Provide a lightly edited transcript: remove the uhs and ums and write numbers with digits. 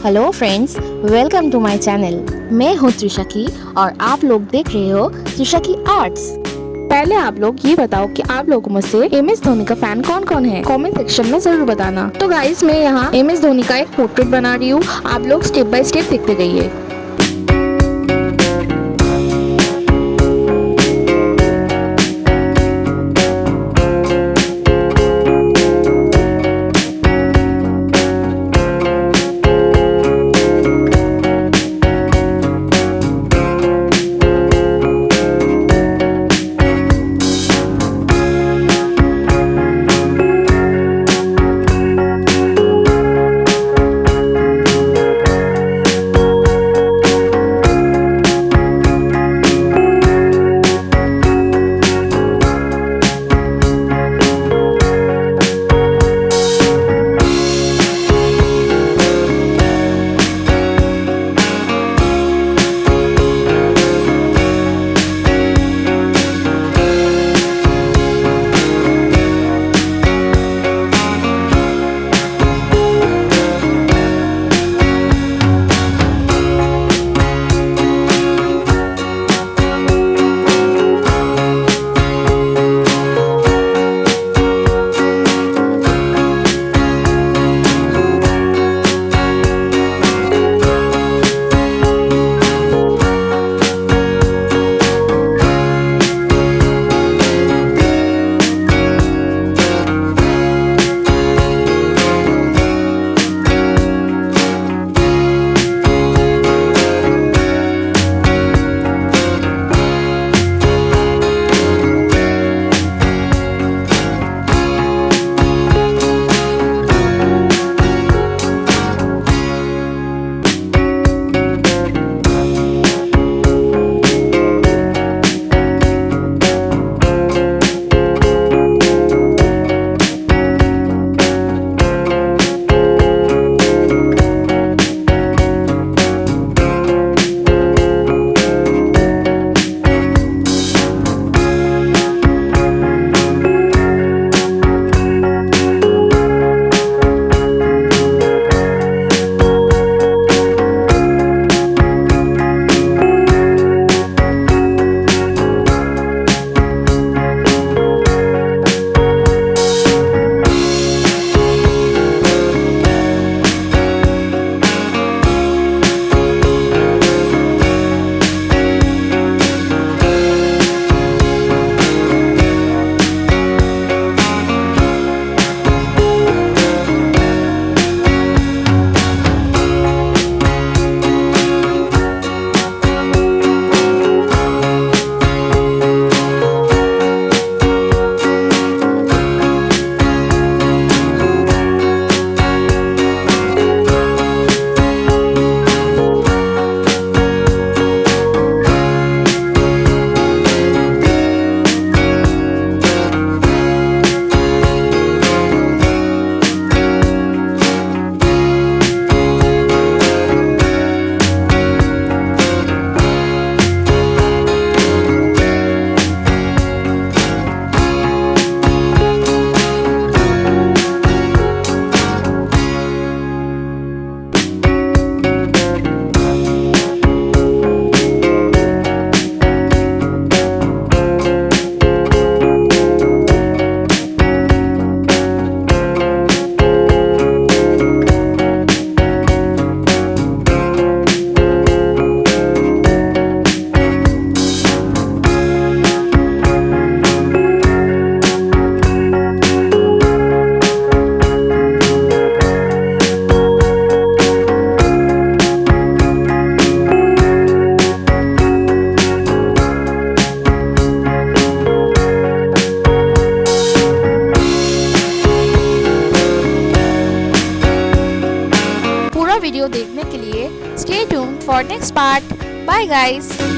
Hello friends, welcome to my channel. मैं हूँ त्रिशकी और आप लोग देख रहे हो त्रिशकी आर्ट्स। पहले आप लोग ये बताओ कि आप लोगों में से एमएस धोनी का फैन कौन कौन है, कमेंट सेक्शन में जरूर बताना। तो गाइस, मैं यहाँ एमएस धोनी का एक पोर्ट्रेट बना रही हूँ, आप लोग स्टेप बाय स्टेप देखते रहिए। वीडियो देखने के लिए stay tuned for next part. Bye guys.